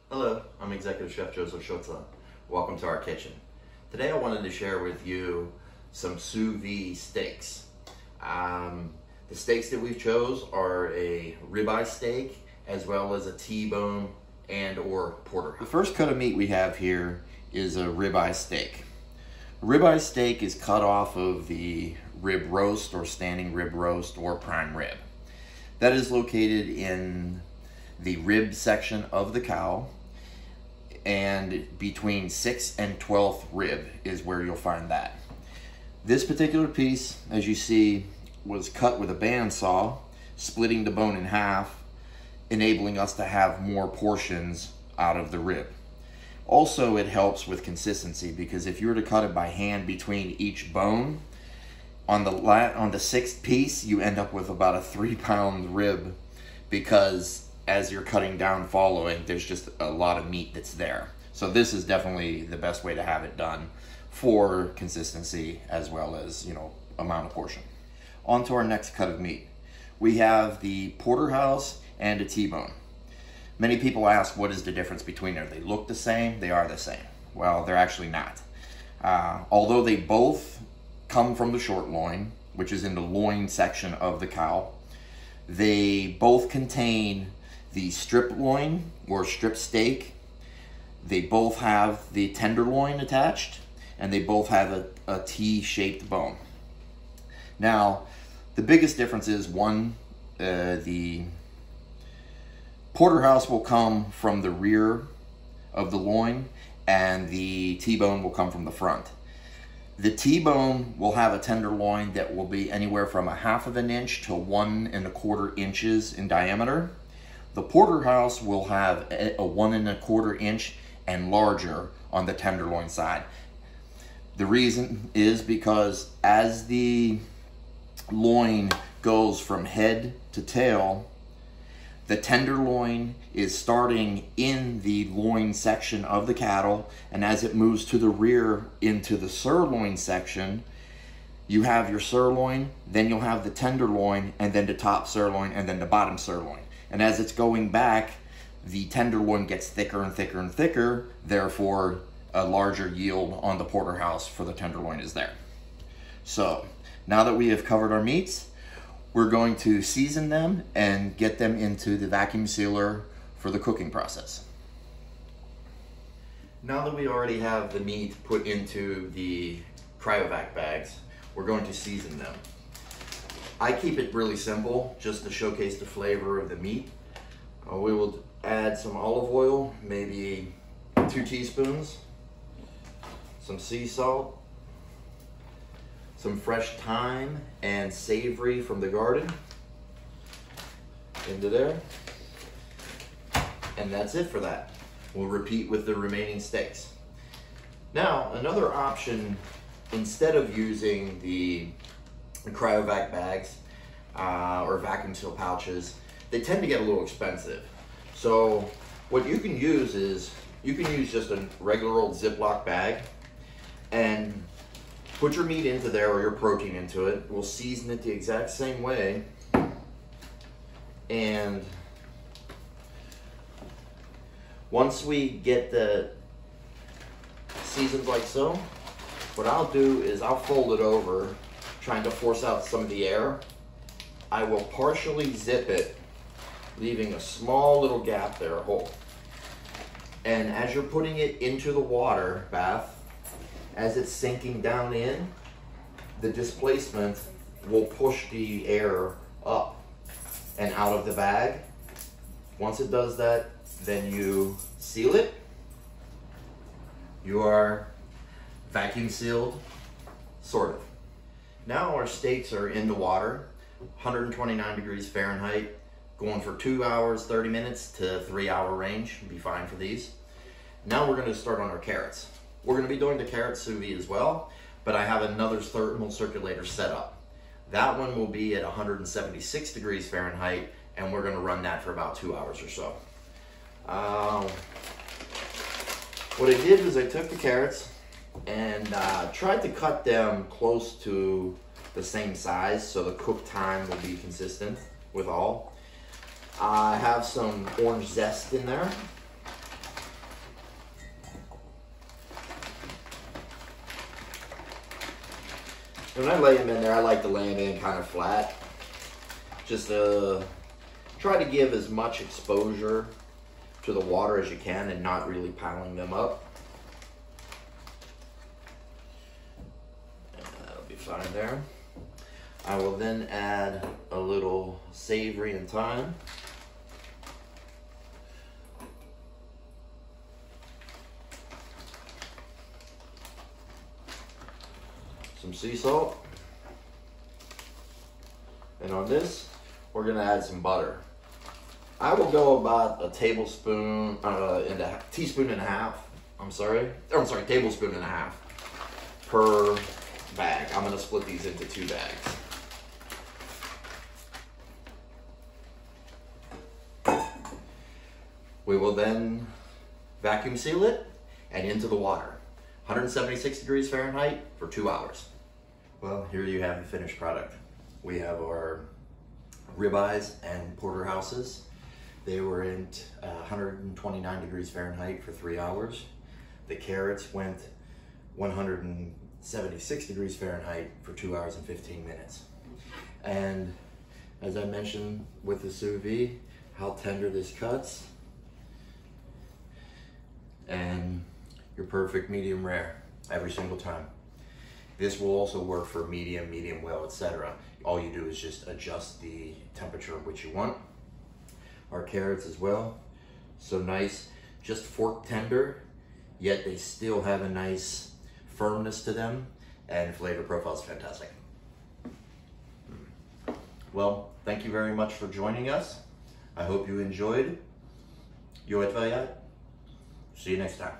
Hello, I'm Executive Chef Joseph Schutza. Welcome to our kitchen. Today I wanted to share with you some Sous Vide steaks. The steaks that we've chose are a ribeye steak as well as a T-bone and or porterhouse. The first cut of meat we have here is a ribeye steak. A ribeye steak is cut off of the rib roast or standing rib roast or prime rib. That is located in the rib section of the cow, and between 6th and 12th rib is where you'll find that. This particular piece, as you see, was cut with a bandsaw, splitting the bone in half, enabling us to have more portions out of the rib. Also, it helps with consistency because if you were to cut it by hand between each bone, on the 6th piece, you end up with about a 3-pound rib because as you're cutting down following, there's just a lot of meat that's there. So this is definitely the best way to have it done for consistency as well as, amount of portion. On to our next cut of meat. We have the porterhouse and a T-bone. Many people ask, what is the difference between them? They look the same, they are the same. Well, they're actually not. Although they both come from the short loin, which is in the loin section of the cow, they both contain the strip loin or strip steak. They both have the tenderloin attached, and they both have a T-shaped bone. Now, the biggest difference is the porterhouse will come from the rear of the loin, and the T-bone will come from the front. The T-bone will have a tenderloin that will be anywhere from 1/2 inch to 1 1/4 inches in diameter. The porterhouse will have a 1 1/4 inch and larger on the tenderloin side. The reason is because as the loin goes from head to tail, the tenderloin is starting in the loin section of the cattle, and as it moves to the rear into the sirloin section, you have your sirloin, then you'll have the tenderloin, and then the top sirloin, and then the bottom sirloin. And as it's going back, the tenderloin gets thicker and thicker and thicker, therefore a larger yield on the porterhouse for the tenderloin is there. So now that we have covered our meats, we're going to season them and get them into the vacuum sealer for the cooking process. Now that we already have the meat put into the cryovac bags, we're going to season them. I keep it really simple just to showcase the flavor of the meat. We will add some olive oil, maybe 2 teaspoons, some sea salt, some fresh thyme and savory from the garden into there, and that's it for that. We'll repeat with the remaining steaks. Now, another option, instead of using the cryovac bags or vacuum seal pouches, they tend to get a little expensive. So what you can use is, you can use just a regular old Ziploc bag and put your meat into there or your protein into it. We'll season it the exact same way. And once we get the seasoned like so, what I'll do is I'll fold it over, trying to force out some of the air. I will partially zip it, leaving a small little gap there, a hole. And as you're putting it into the water bath, as it's sinking down in, the displacement will push the air up and out of the bag. Once it does that, then you seal it. You are vacuum sealed, sort of. Now our steaks are in the water, 129 degrees Fahrenheit, going for 2 hours, 30 minutes to 3-hour range. Be fine for these. Now we're going to start on our carrots. We're going to be doing the carrot sous vide as well, but I have another thermal circulator set up. That one will be at 176 degrees Fahrenheit, and we're going to run that for about 2 hours or so. What I did is I took the carrots and tried to cut them close to the same size so the cook time will be consistent with all. I have some orange zest in there. When I lay them in there, I like to lay them in kind of flat. Just try to give as much exposure to the water as you can and not really piling them up. And that'll be fine there. I will then add a little savory and thyme. Some sea salt. And on this, we're gonna add some butter. I will go about a tablespoon, teaspoon and a half. Tablespoon and a half per bag. I'm gonna split these into 2 bags. We will then vacuum seal it and into the water. 176 degrees Fahrenheit for 2 hours. Well, here you have the finished product. We have our ribeyes and porterhouses. They were in 129 degrees Fahrenheit for 3 hours. The carrots went 176 degrees Fahrenheit for 2 hours and 15 minutes. And as I mentioned with the sous vide, how tender this cuts. And your perfect medium rare every single time. This will also work for medium, medium well, etc. All you do is just adjust the temperature of which you want. Our carrots as well, so nice, just fork tender, yet they still have a nice firmness to them, and flavor profile is fantastic. Well, thank you very much for joining us. I hope you enjoyed. See you next time.